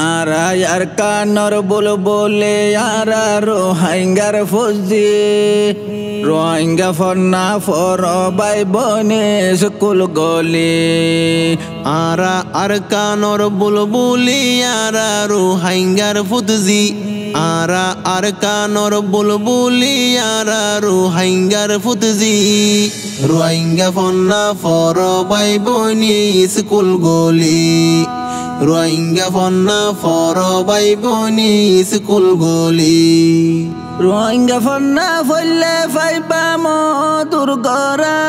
আরা আর কানর বুলবুলি আরা রোহিঙ্গার Fuji Rohingya ফন্না for by বনে school গলি আরা আর কানর বুলবুলি আরা রোহিঙ্গার ফুজি আরা আর কানর বুলবুলি আরা রোহিঙ্গার ফুজি রোহিঙ্গা ফন্না ফর বাই বনে স্কুল গলি রোহিঙ্গা ফন্না ফর বাই বনে স্কুল গলি রোহিঙ্গা ফন্না ফলে ফাইবা মধুর গরা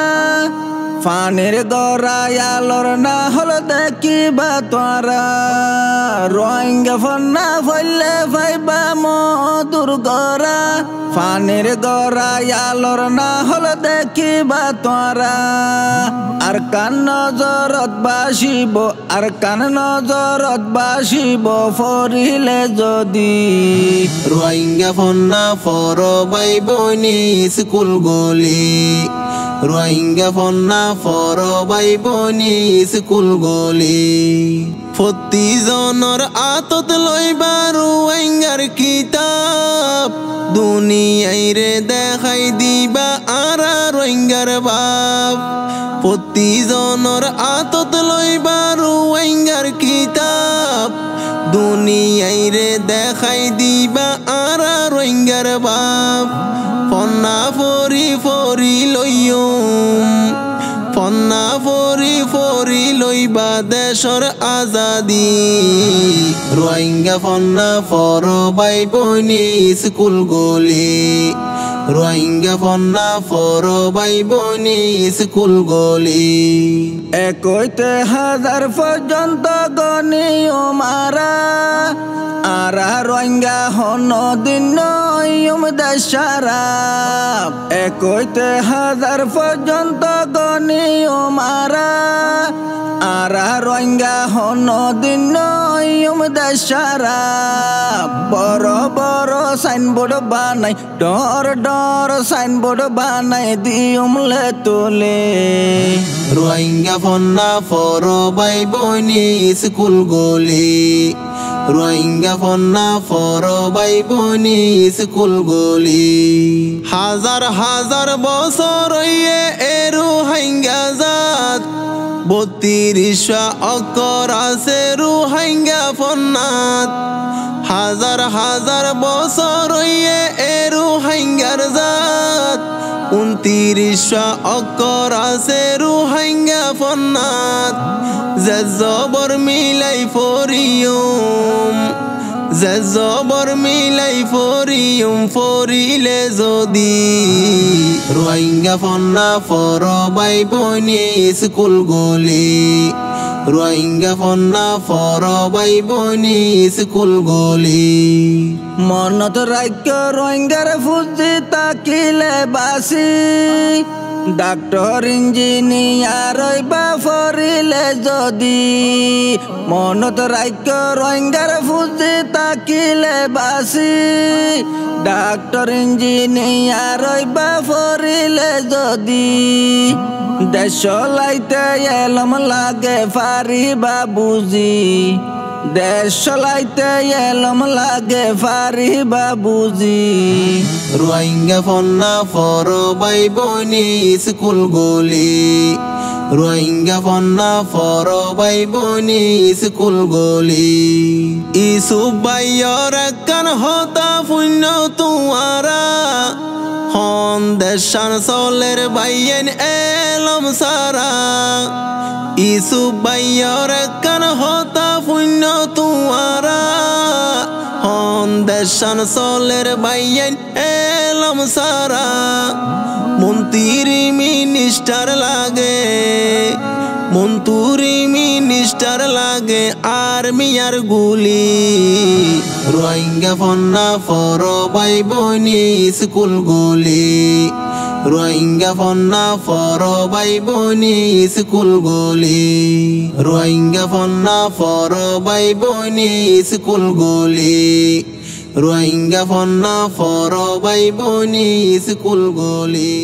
ফানির গরা আলোর না হল দেখিবা তোরা রোহিঙ্গা ফন্না ফলে ফাইবা মধুর গরা ফানির গরা আলোর না হল দেখিবা তোরা আর কান নজরত বাসিব আর কান নজরত বাসিব ফরিলে যদি রোহিঙ্গা ফন্না ফর বাই বনে স্কুল গলি রোহিঙ্গা ফন্না ফর বাই বনে স্কুল গলি প্রতিজনৰ আতত লইবা রোহিঙ্গার কিতাব দুনিয়াইরে দেখাই দিবা আরা রোহিঙ্গার বাপ প্রতিজনৰ আতত লইবা রোহিঙ্গার কিতাব দুনিয়াইরে দেখাই দিবা আরা রোহিঙ্গার বাপ ফন্না ফরি ফরি লইয়ুম ফন্না ফরি ফরি লইবা দেশর আজাদি রোহিঙ্গা ফন্না ফর বাই বনে স্কুল গলি রোহিঙ্গা ফন্না ফর বাই বনে স্কুল গলি 21,000 পর্যন্ত গনিও মারা আরা রোহিঙ্গা হন দিন দেশারা 21,000 পর্যন্ত গনিও মারা আরা রোহিঙ্গা হন দিন দেশারা বড় বড় সাইনবোর্ড বানাই ডর ডর সাইনবোর্ড বানাই দিউমলে তোলে রোহিঙ্গা ফন্না ফর বাই বনে স্কুল গলি রোহিঙ্গা ফন্না ফর বাই বনে স্কুল গলি হাজার হাজার বছর এ রোহিঙ্গা জাত 32 অক্ষর আছে রোহিঙ্গা ফন্নাত হাজার হাজার বছর এ রোহিঙ্গার জাত 29 অক্ষর আছে রোহিঙ্গা ফন্নাত জবর মিলাই ফরিয়ুম জবর মিলাই ফরিয়ুম ফরিলে যদি রোহিঙ্গা ফন্না ফর বাই বনে স্কুল গলি রোহিঙ্গা ফন্না ফর বাই বনে স্কুল গলি মনত রাজ্য রোহিঙ্গার ফুজি তাকিলে বাসি ডাক্তার ইঞ্জিনিয়ার বা ফরিলে যদি মনত রাজ্য রোহিঙ্গার ফুজি তাকিলে বাসি ডাক্তার ইঞ্জিনিয়ার বা ফরিলে যদি দেশ চলাইতে এলম লাগে ফারিবা বুঝি দেশ চলাইতে এলম লাগে ফারিবা বুঝি রোহিঙ্গা ফন্না ফর বাই বনে স্কুল গলি রোহিঙ্গা ফন্না ফর বাই বনে স্কুল গলি ইসুফ ভাইয়র কান হতা পুণ্য তুয়ারা হন দেশান চলের বাইয়েন এলম সারা ইসুফ ভাইয়র কান হতা পুণ্য তুয়ারা হন দেশান চলের বাইয়েন এলম সারা মন্ত্রী মিনিস্টার লাগে মন্ত্রী মিনিস্টার লাগে আর্মি আর গুলি রোহিঙ্গা ফন্না ফর বাই বনে স্কুল গলি রোহিঙ্গা ফন্না ফর বাই বনে স্কুল গলি রোহিঙ্গা ফন্না ফর বাই বনে স্কুল গলি রোহিঙ্গা ফন্না ফর বাই বনে স্কুল গলি।